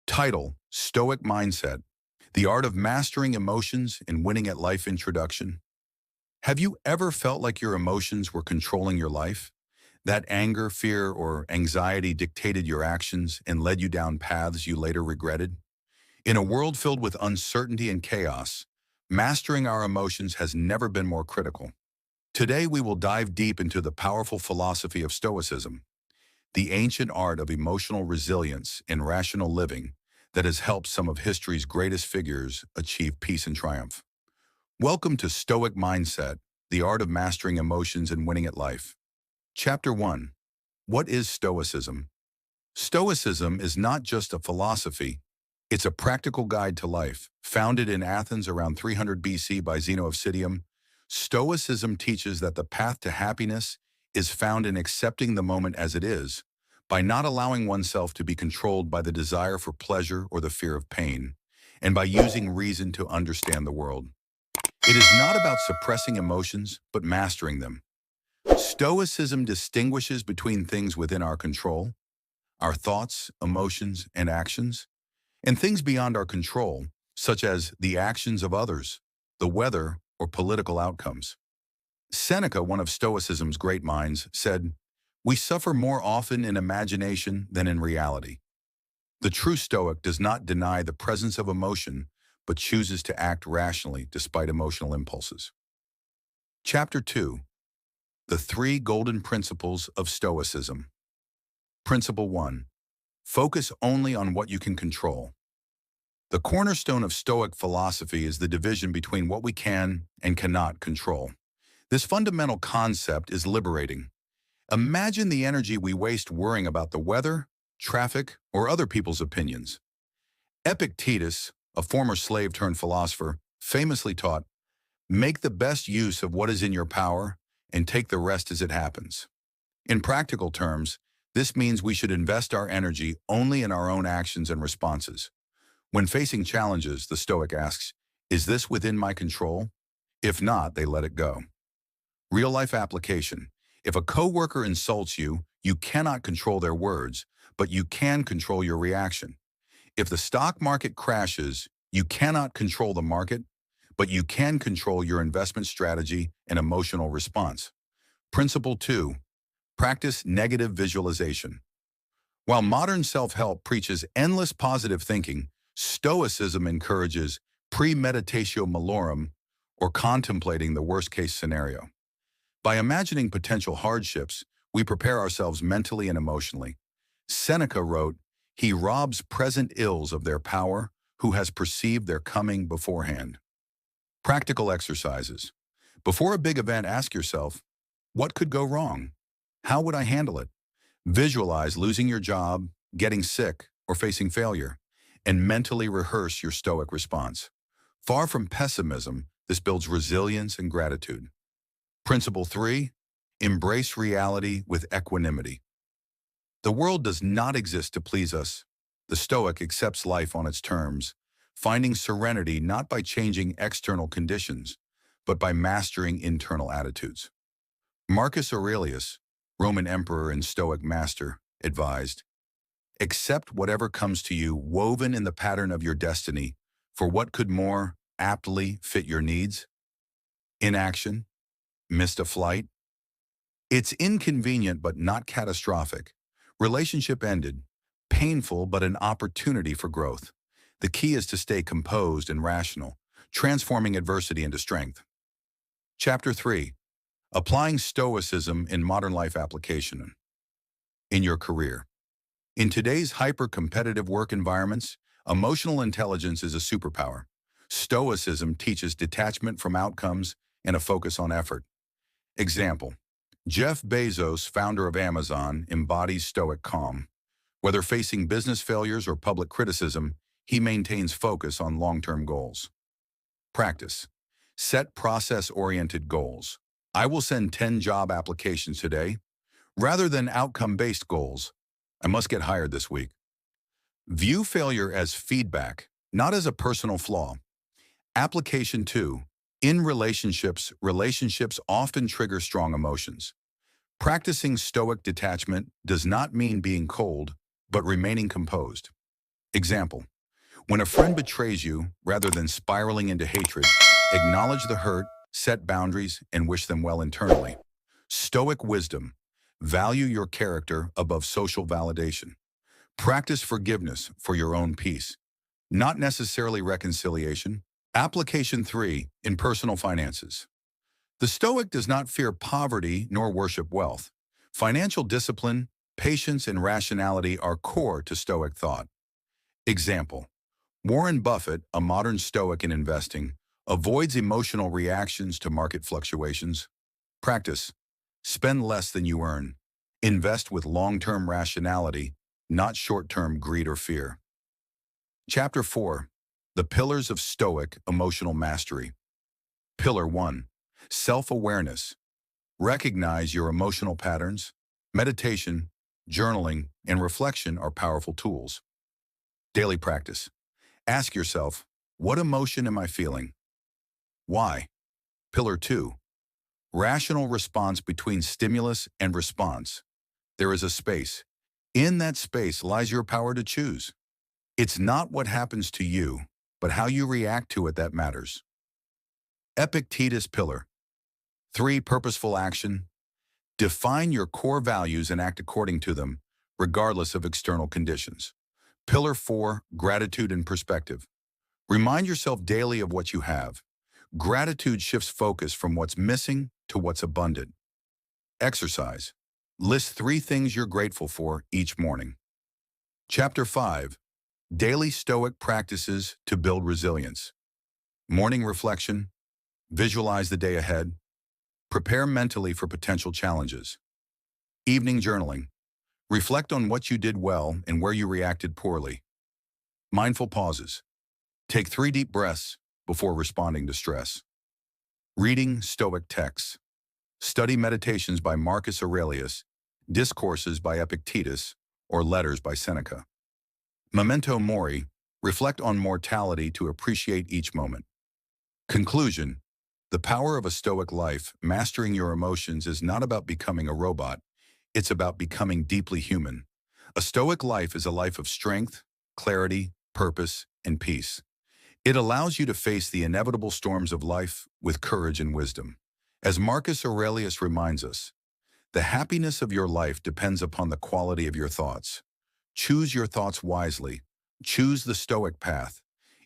Title: Stoic Mindset, The Art of Mastering Emotions and Winning at Life. Introduction. Have you ever felt like your emotions were controlling your life? That anger, fear, or anxiety dictated your actions and led you down paths you later regretted? In a world filled with uncertainty and chaos, mastering our emotions has never been more critical. Today we will dive deep into the powerful philosophy of Stoicism, the ancient art of emotional resilience and rational living that has helped some of history's greatest figures achieve peace and triumph. Welcome to Stoic Mindset, the art of mastering emotions and winning at life. Chapter 1. What is Stoicism? Stoicism is not just a philosophy, it's a practical guide to life. Founded in Athens around 300 BC by Zeno of Citium, Stoicism teaches that the path to happiness is found in accepting the moment as it is, by not allowing oneself to be controlled by the desire for pleasure or the fear of pain, and by using reason to understand the world. It is not about suppressing emotions, but mastering them. Stoicism distinguishes between things within our control, our thoughts, emotions, and actions, and things beyond our control, such as the actions of others, the weather, or political outcomes. Seneca, one of Stoicism's great minds, said, "We suffer more often in imagination than in reality." The true Stoic does not deny the presence of emotion, but chooses to act rationally despite emotional impulses. Chapter 2. The Three Golden Principles of Stoicism. Principle 1. Focus only on what you can control. The cornerstone of Stoic philosophy is the division between what we can and cannot control. This fundamental concept is liberating. Imagine the energy we waste worrying about the weather, traffic, or other people's opinions. Epictetus, a former slave-turned-philosopher, famously taught, "Make the best use of what is in your power and take the rest as it happens." In practical terms, this means we should invest our energy only in our own actions and responses. When facing challenges, the Stoic asks, "Is this within my control?" If not, they let it go. Real-life application. If a coworker insults you, you cannot control their words, but you can control your reaction. If the stock market crashes, you cannot control the market, but you can control your investment strategy and emotional response. Principle 2. Practice negative visualization. While modern self-help preaches endless positive thinking, Stoicism encourages premeditatio malorum, or contemplating the worst-case scenario. By imagining potential hardships, we prepare ourselves mentally and emotionally. Seneca wrote, "He robs present ills of their power, who has perceived their coming beforehand." Practical exercises. Before a big event, ask yourself, what could go wrong? How would I handle it? Visualize losing your job, getting sick, or facing failure, and mentally rehearse your Stoic response. Far from pessimism, this builds resilience and gratitude. Principle 3. Embrace reality with equanimity. The world does not exist to please us. The Stoic accepts life on its terms, finding serenity not by changing external conditions, but by mastering internal attitudes. Marcus Aurelius, Roman emperor and Stoic master, advised, "Accept whatever comes to you woven in the pattern of your destiny, for what could more aptly fit your needs?" Inaction. Missed a flight? It's inconvenient but not catastrophic. Relationship ended. Painful but an opportunity for growth. The key is to stay composed and rational, transforming adversity into strength. Chapter 3. Applying Stoicism in Modern Life Application. In your career. In today's hyper-competitive work environments, emotional intelligence is a superpower. Stoicism teaches detachment from outcomes and a focus on effort. Example: Jeff Bezos, founder of Amazon, embodies Stoic calm. Whether facing business failures or public criticism, he maintains focus on long-term goals. Practice. Set process-oriented goals. I will send 10 job applications today, rather than outcome-based goals. I must get hired this week. View failure as feedback, not as a personal flaw. Application 2. In relationships, relationships often trigger strong emotions. Practicing Stoic detachment does not mean being cold, but remaining composed. Example: when a friend betrays you, rather than spiraling into hatred, acknowledge the hurt, set boundaries, and wish them well internally. Stoic wisdom: value your character above social validation. Practice forgiveness for your own peace, not necessarily reconciliation. Application 3 in personal finances. The Stoic does not fear poverty nor worship wealth. Financial discipline, patience, and rationality are core to Stoic thought. Example: Warren Buffett, a modern Stoic in investing, avoids emotional reactions to market fluctuations. Practice: spend less than you earn. Invest with long-term rationality, not short-term greed or fear. Chapter 4: The Pillars of Stoic Emotional Mastery. Pillar 1: Self-awareness. Recognize your emotional patterns. Meditation, journaling, and reflection are powerful tools. Daily practice. Ask yourself, what emotion am I feeling? Why? Pillar 2: Rational response between stimulus and response. There is a space. In that space lies your power to choose. It's not what happens to you, but how you react to it that matters. Epictetus Pillar 3: Purposeful action. Define your core values and act according to them, regardless of external conditions. Pillar 4: Gratitude and perspective. Remind yourself daily of what you have. Gratitude shifts focus from what's missing to what's abundant. Exercise. List 3 things you're grateful for each morning. Chapter 5: Daily Stoic Practices to Build Resilience. Morning reflection. Visualize the day ahead. Prepare mentally for potential challenges. Evening journaling. Reflect on what you did well and where you reacted poorly. Mindful pauses. Take 3 deep breaths before responding to stress. Reading Stoic texts. Study Meditations by Marcus Aurelius, Discourses by Epictetus, or Letters by Seneca. Memento Mori. Reflect on mortality to appreciate each moment. Conclusion: the power of a Stoic life, mastering your emotions, is not about becoming a robot. It's about becoming deeply human. A Stoic life is a life of strength, clarity, purpose, and peace. It allows you to face the inevitable storms of life with courage and wisdom. As Marcus Aurelius reminds us, the happiness of your life depends upon the quality of your thoughts. Choose your thoughts wisely. Choose the Stoic path.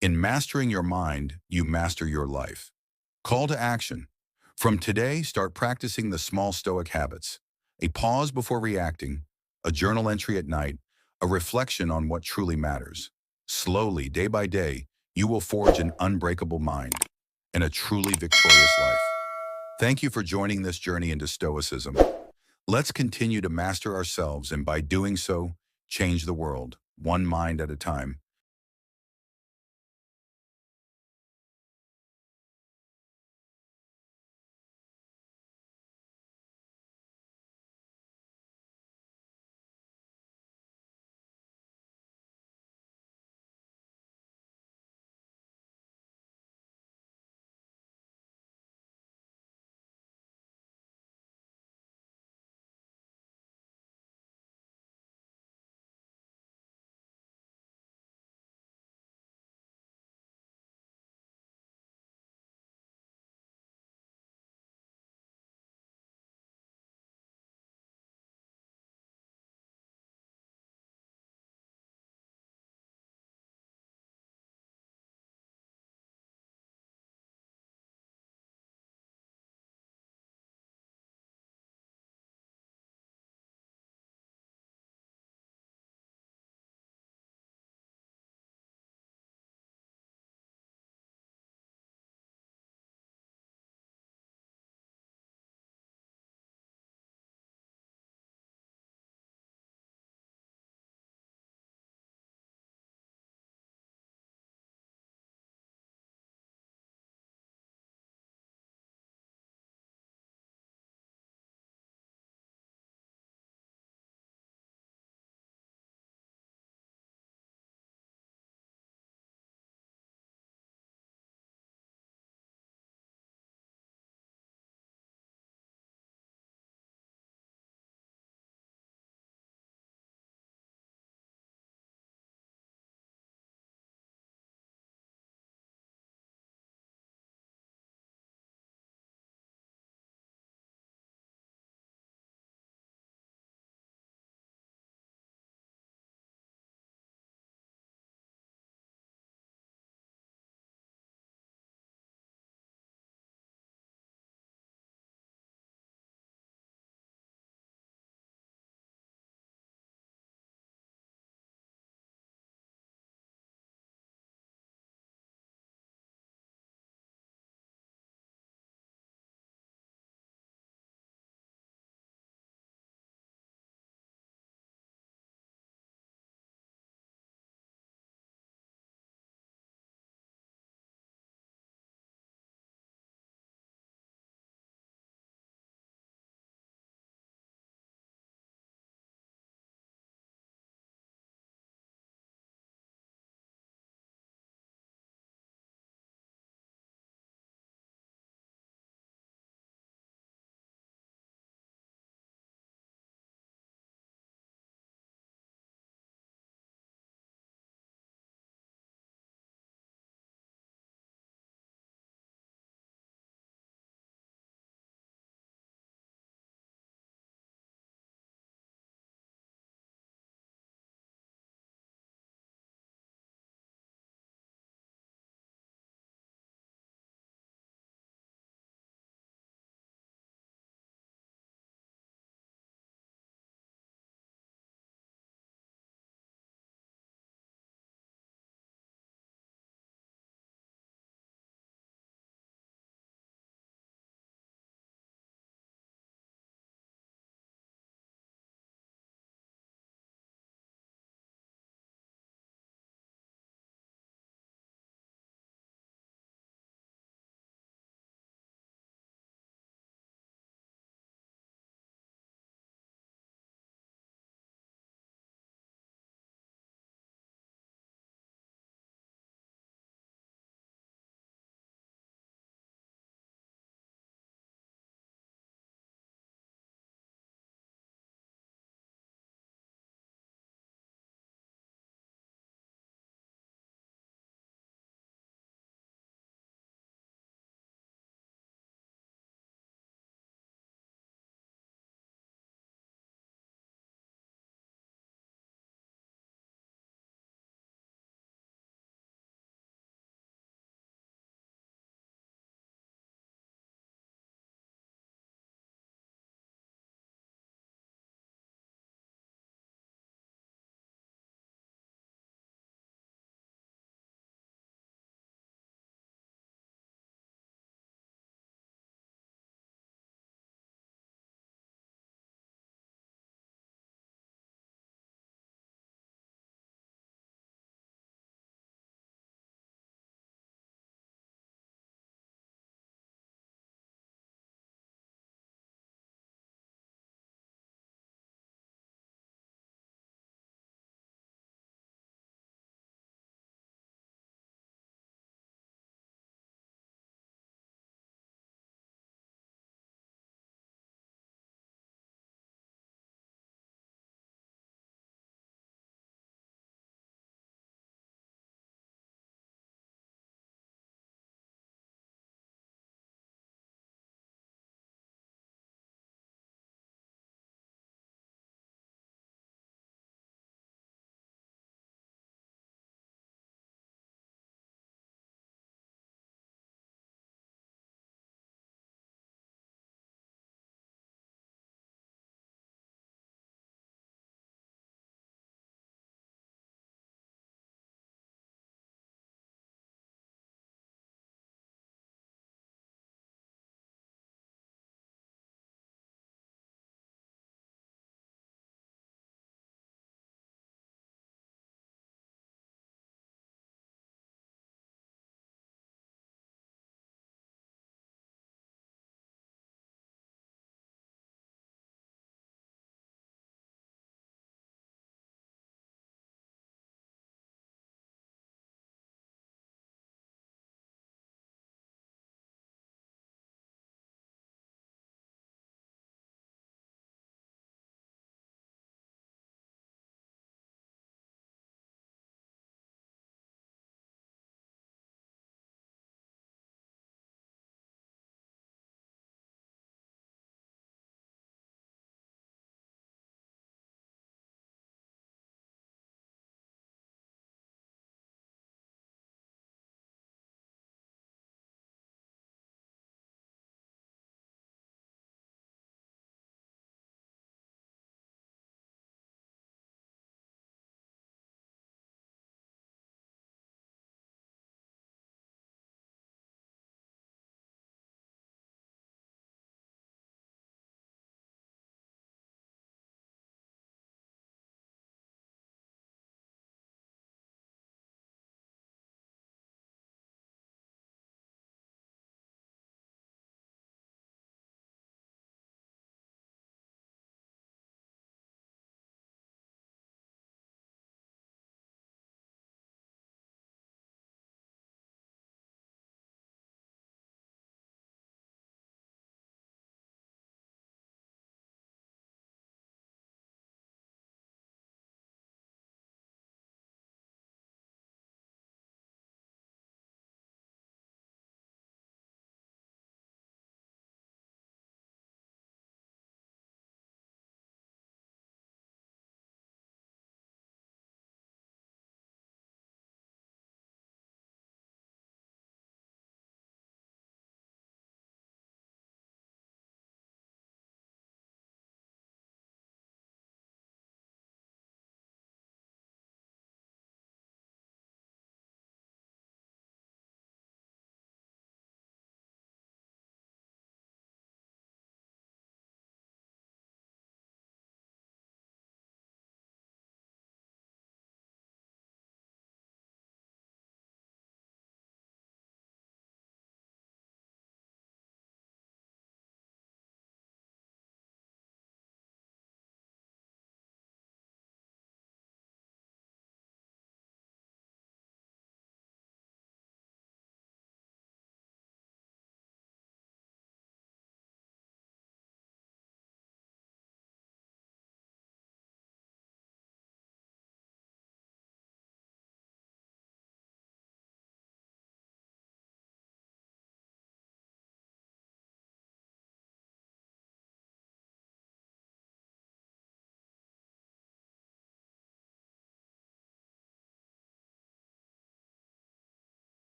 In mastering your mind, you master your life. Call to action. From today, start practicing the small Stoic habits: a pause before reacting, a journal entry at night, a reflection on what truly matters. Slowly, day by day, you will forge an unbreakable mind and a truly victorious life. Thank you for joining this journey into Stoicism. Let's continue to master ourselves and, by doing so, change the world, one mind at a time.